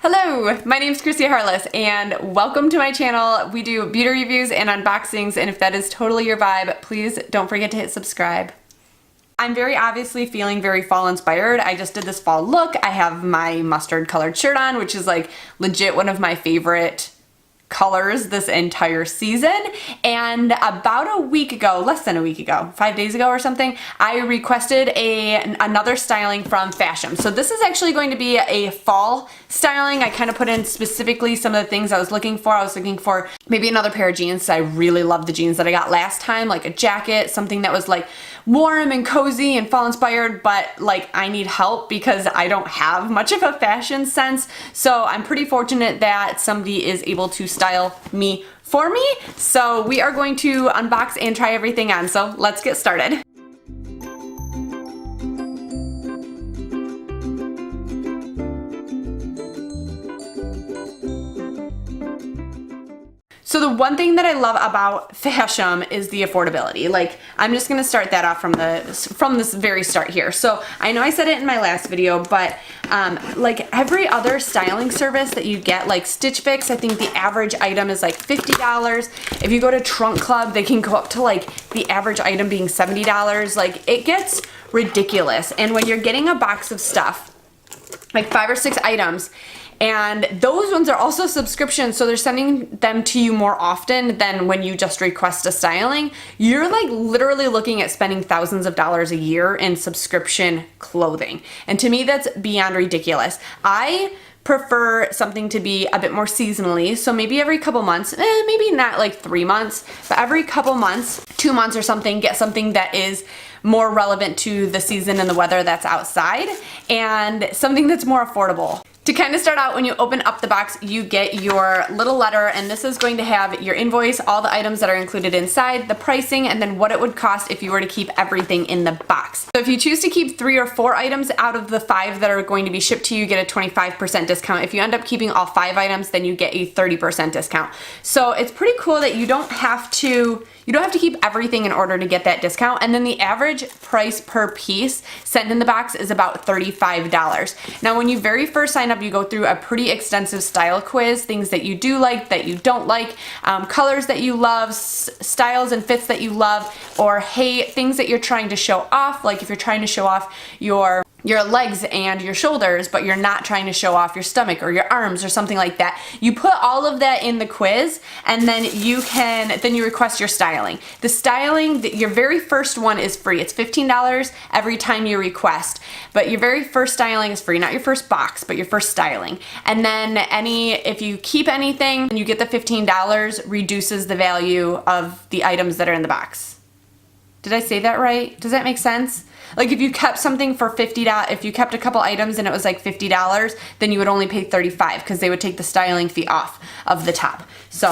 Hello, my name is Chrissy and welcome to my channel. We do beauty reviews and unboxings, and if that is totally your vibe, please don't forget to hit subscribe. I'm very obviously feeling very fall inspired. I just did this fall look. I have my mustard colored shirt on, which is like legit one of my favorite colors this entire season. And about a week ago, less than a week ago, 5 days ago or something, I requested another styling from Fashom. So this is actually going to be a fall styling. I kind of put in specifically some of the things I was looking for. I was looking for maybe another pair of jeans. I really love the jeans that I got last time, like a jacket, something that was like warm and cozy and fall inspired, but like I need help because I don't have much of a fashion sense. So I'm pretty fortunate that somebody is able to style me for me. So we are going to unbox and try everything on. So let's get started. So the one thing that I love about Fashom is the affordability. Like, I'm just gonna start that off from this very start here. So I know I said it in my last video, but like every other styling service that you get, like Stitch Fix, I think the average item is like $50. If you go to Trunk Club, they can go up to like the average item being $70. Like, it gets ridiculous. And when you're getting a box of stuff, like 5 or 6 items, and those ones are also subscriptions, so they're sending them to you more often than when you just request a styling. You're like literally looking at spending thousands of dollars a year in subscription clothing. And to me, that's beyond ridiculous. I prefer something to be a bit more seasonally, so maybe every couple months, maybe not like 3 months, but every couple months, 2 months or something, get something that is more relevant to the season and the weather that's outside, and something that's more affordable. To kind of start out, when you open up the box, you get your little letter, and this is going to have your invoice, all the items that are included inside, the pricing, and then what it would cost if you were to keep everything in the box. So if you choose to keep 3 or 4 items out of the 5 that are going to be shipped to you, you get a 25% discount. If you end up keeping all 5 items, then you get a 30% discount. So it's pretty cool that you don't have to keep everything in order to get that discount. And then the average price per piece sent in the box is about $35. Now, when you very first sign up, you go through a pretty extensive style quiz, things that you do like, that you don't like, colors that you love, styles and fits that you love, or hate, things that you're trying to show off. Like if you're trying to show off your legs and your shoulders, but you're not trying to show off your stomach or your arms or something like that. You put all of that in the quiz, and then you request your styling. The styling, your very first one is free. It's $15 every time you request, but your very first styling is free. Not your first box, but your first styling. And then if you keep anything and you get the $15, reduces the value of the items that are in the box. Did I say that right? Does that make sense? Like if you kept something for $50, if you kept a couple items and it was like $50, then you would only pay $35 because they would take the styling fee off of the top. So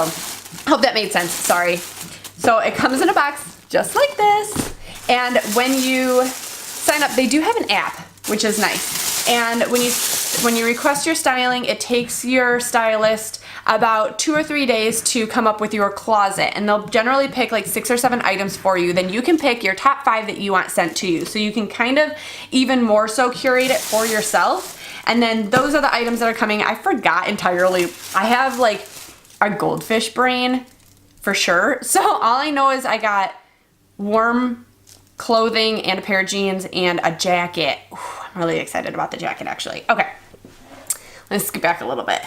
hope that made sense, sorry. So it comes in a box just like this. And when you sign up, they do have an app, which is nice. And when you request your styling, it takes your stylist about 2 or 3 days to come up with your closet, and they'll generally pick like 6 or 7 items for you. Then you can pick your top 5 that you want sent to you. So you can kind of even more so curate it for yourself. And then those are the items that are coming. I forgot entirely. I have like a goldfish brain for sure. So all I know is I got warm clothing and a pair of jeans and a jacket. Ooh, I'm really excited about the jacket actually. Okay, let's skip back a little bit.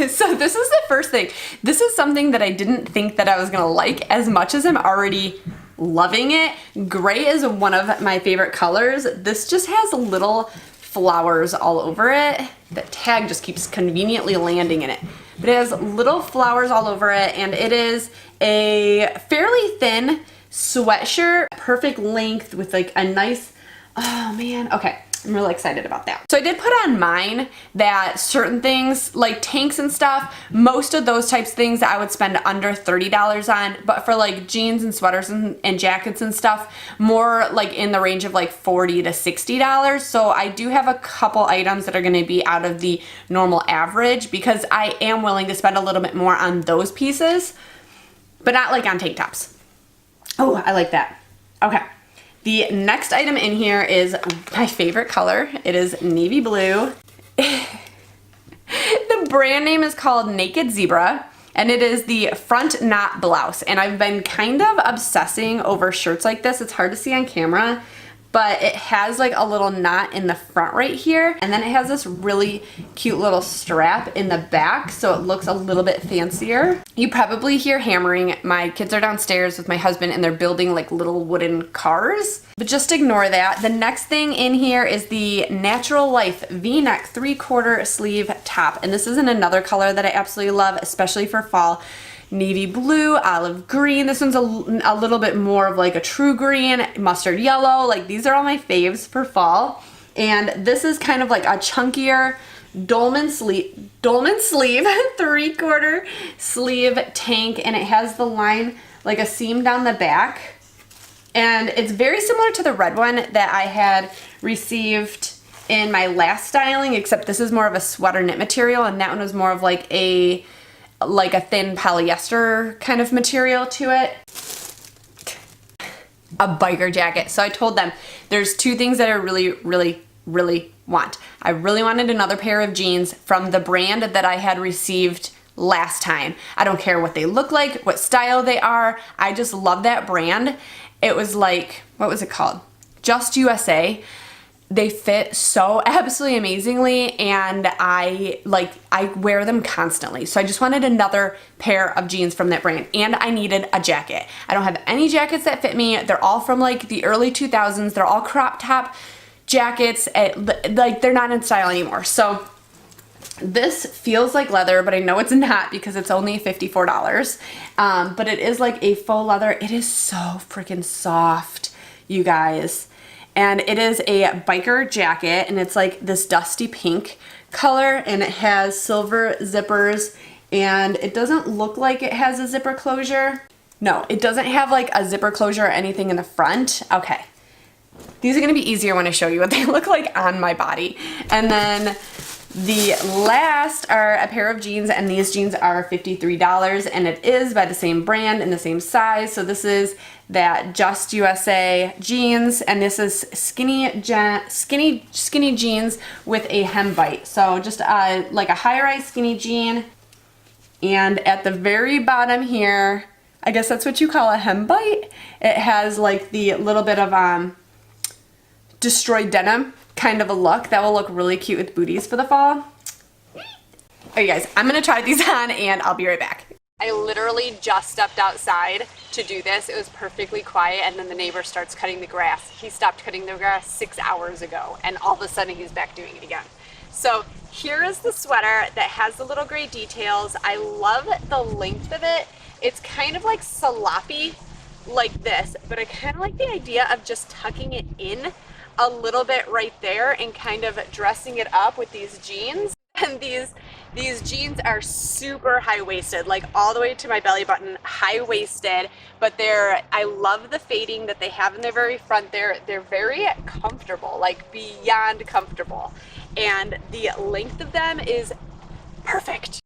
So this is the first thing. This is something that I didn't think that I was gonna like as much as I'm already loving it. Gray is one of my favorite colors. This just has little flowers all over it. The tag just keeps conveniently landing in it. But it has little flowers all over it, and it is a fairly thin sweatshirt, perfect length with like a nice, oh man, okay. I'm really excited about that. So I did put on mine that certain things like tanks and stuff, most of those types of things I would spend under $30 on, but for like jeans and sweaters and jackets and stuff, more like in the range of like $40 to $60. So I do have a couple items that are gonna be out of the normal average because I am willing to spend a little bit more on those pieces, but not like on tank tops. Oh, I like that. Okay. The next item in here is my favorite color. It is navy blue. brand name is called Naked Zebra, and it is the front knot blouse. And I've been kind of obsessing over shirts like this. It's hard to see on camera, but it has like a little knot in the front right here, and then it has this really cute little strap in the back, so it looks a little bit fancier. You probably hear hammering. My kids are downstairs with my husband and they're building like little wooden cars, but just ignore that. The next thing in here is the Natural Life V-neck 3/4 sleeve top, and this is in another color that I absolutely love, especially for fall. Navy blue, olive green. This one's a little bit more of like a true green, mustard yellow. Like these are all my faves for fall. And this is kind of like a chunkier dolman sleeve 3/4 sleeve tank, and it has the line like a seam down the back. And it's very similar to the red one that I had received in my last styling, except this is more of a sweater knit material, and that one was more of like a thin polyester kind of material to it. A biker jacket. So I told them there's two things that I really want. I really wanted another pair of jeans from the brand that I had received last time. I don't care what they look like, what style they are. I just love that brand. It was like, what was it called? Just USA. They fit so absolutely amazingly, and I wear them constantly. So I just wanted another pair of jeans from that brand, and I needed a jacket. I don't have any jackets that fit me. They're all from like the early 2000s. They're all crop top jackets. Like they're not in style anymore. So this feels like leather, but I know it's not because it's only $54. But it is like a faux leather. It is so freaking soft, you guys. And it is a biker jacket, and it's like this dusty pink color, and it has silver zippers, and it doesn't look like it has a zipper closure. No, it doesn't have like a zipper closure or anything in the front. Okay. These are gonna be easier when I show you what they look like on my body. And then the last are a pair of jeans, and these jeans are $53, and it is by the same brand and the same size. So this is that Just USA jeans, and this is skinny jeans with a hem bite. So just like a high-rise skinny jean, and at the very bottom here, I guess that's what you call a hem bite. It has like the little bit of destroyed denim kind of a look that will look really cute with booties for the fall. Alright guys, I'm gonna try these on and I'll be right back. I literally just stepped outside to do this. It was perfectly quiet, and then the neighbor starts cutting the grass. He stopped cutting the grass 6 hours ago, and all of a sudden he's back doing it again. So here is the sweater that has the little gray details. I love the length of it. It's kind of like sloppy like this, but I kind of like the idea of just tucking it in a little bit right there and kind of dressing it up with these jeans. And these jeans are super high-waisted, like all the way to my belly button, high-waisted, but I love the fading that they have in the very front. They're very comfortable, like beyond comfortable, and the length of them is perfect.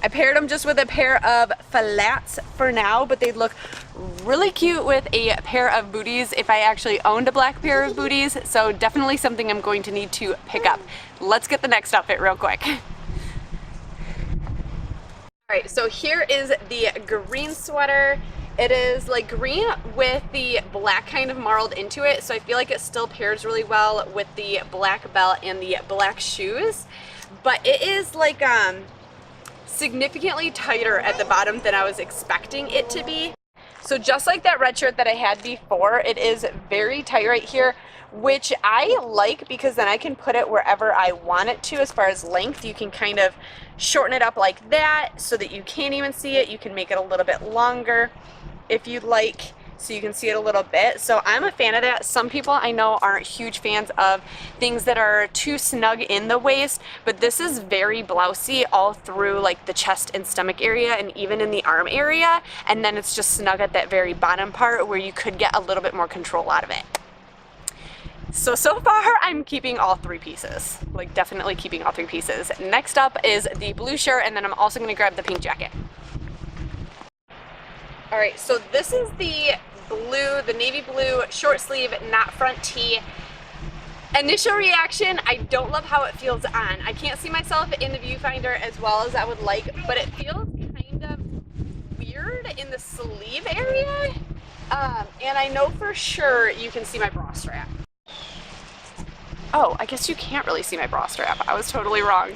I paired them just with a pair of flats for now, but they'd look really cute with a pair of booties if I actually owned a black pair of booties. So definitely something I'm going to need to pick up. Let's get the next outfit real quick. Alright, so here is the green sweater. It is like green with the black kind of marled into it, so I feel like it still pairs really well with the black belt and the black shoes. But it is like significantly tighter at the bottom than I was expecting it to be. So just like that red shirt that I had before, it is very tight right here, which I like because then I can put it wherever I want it to as far as length. You can kind of shorten it up like that so that you can't even see it. You can make it a little bit longer if you'd like, so you can see it a little bit. So I'm a fan of that. Some people I know aren't huge fans of things that are too snug in the waist, but this is very blousy all through like the chest and stomach area and even in the arm area, and then it's just snug at that very bottom part where you could get a little bit more control out of it. So far I'm keeping all three pieces, like definitely keeping all three pieces. Next up is the blue shirt, and then I'm also going to grab the pink jacket. All right, so this is the navy blue short sleeve knot front tee. Initial reaction, I don't love how it feels on. I can't see myself in the viewfinder as well as I would like, but it feels kind of weird in the sleeve area. And I know for sure you can see my bra strap. Oh, I guess you can't really see my bra strap. I was totally wrong.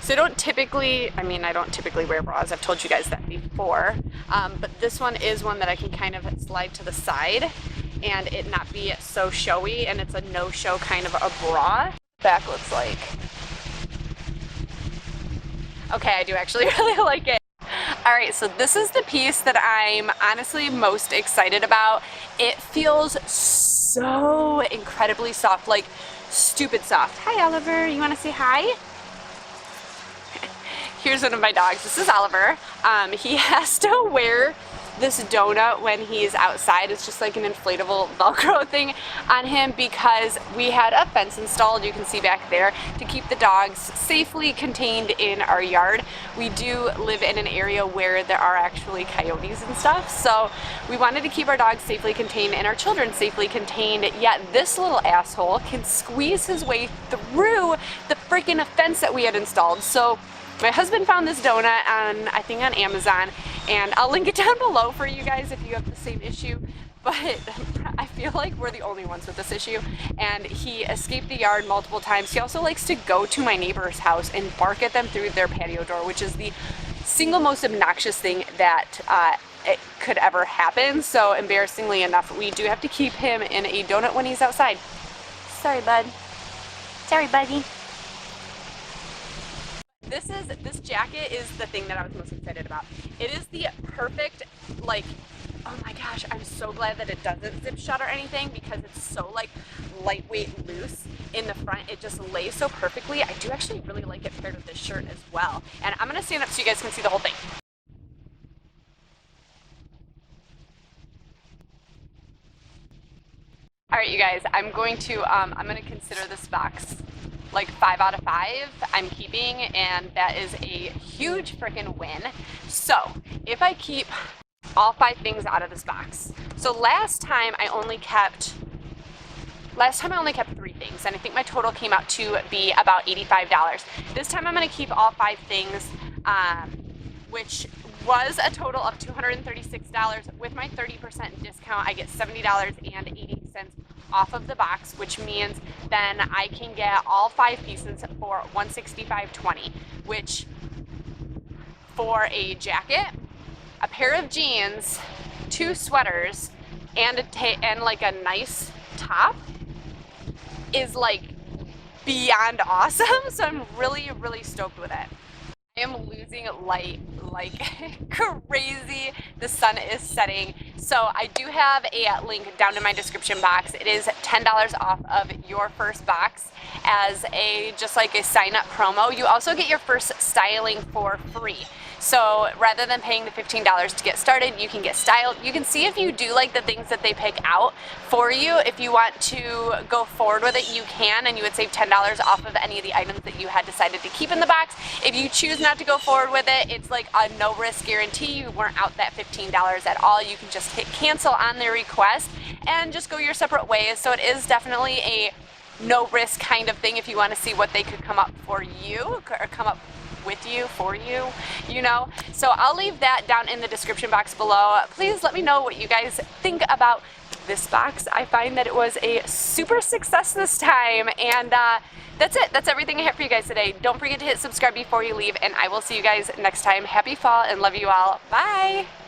So I don't typically wear bras. I've told you guys that before. But this one is one that I can kind of slide to the side and it not be so showy, and it's a no-show kind of a bra. Back looks like. Okay, I do actually really like it. All right, so this is the piece that I'm honestly most excited about. It feels so incredibly soft, like stupid soft. Hi, Oliver, you wanna say hi? Here's one of my dogs. This is Oliver. He has to wear this donut when he's outside. It's just like an inflatable Velcro thing on him because we had a fence installed, you can see back there, to keep the dogs safely contained in our yard. We do live in an area where there are actually coyotes and stuff, so we wanted to keep our dogs safely contained and our children safely contained, yet this little asshole can squeeze his way through the freaking fence that we had installed. So my husband found this donut on, I think on Amazon, and I'll link it down below for you guys if you have the same issue, but I feel like we're the only ones with this issue, and he escaped the yard multiple times. He also likes to go to my neighbor's house and bark at them through their patio door, which is the single most obnoxious thing that it could ever happen. So embarrassingly enough, we do have to keep him in a donut when he's outside. Sorry, bud. Sorry, buddy. This jacket is the thing that I was most excited about. It is the perfect, like, oh my gosh, I'm so glad that it doesn't zip shut or anything because it's so like lightweight loose in the front. It just lays so perfectly. I do actually really like it paired with this shirt as well. And I'm gonna stand up so you guys can see the whole thing. All right, you guys, I'm gonna consider this box like 5 out of 5 I'm keeping, and that is a huge freaking win. So if I keep all 5 things out of this box, so last time I only kept 3 things, and I think my total came out to be about $85. This time I'm going to keep all 5 things, which was a total of $236. With my 30% discount, I get $70.80 off of the box, which means then I can get all 5 pieces for $165.20, which for a jacket, a pair of jeans, 2 sweaters, and like a nice top is like beyond awesome. So I'm really, really stoked with it. I am losing light like crazy. The sun is setting. So I do have a link down in my description box. It is $10 off of your first box as just like a sign up promo. You also get your first styling for free. So rather than paying the $15 to get started, you can get styled. You can see if you do like the things that they pick out for you. If you want to go forward with it, you can, and you would save $10 off of any of the items that you had decided to keep in the box. If you choose not to go forward with it, it's like a no risk guarantee. You weren't out that $15 at all. You can just hit cancel on their request and just go your separate ways. So it is definitely a no risk kind of thing if you want to see what they could come up for you or come up with you, for you, you know. So I'll leave that down in the description box below. Please let me know what you guys think about this box. I find that it was a super success this time, and that's it. That's everything I have for you guys today. Don't forget to hit subscribe before you leave, and I will see you guys next time. Happy fall and love you all. Bye.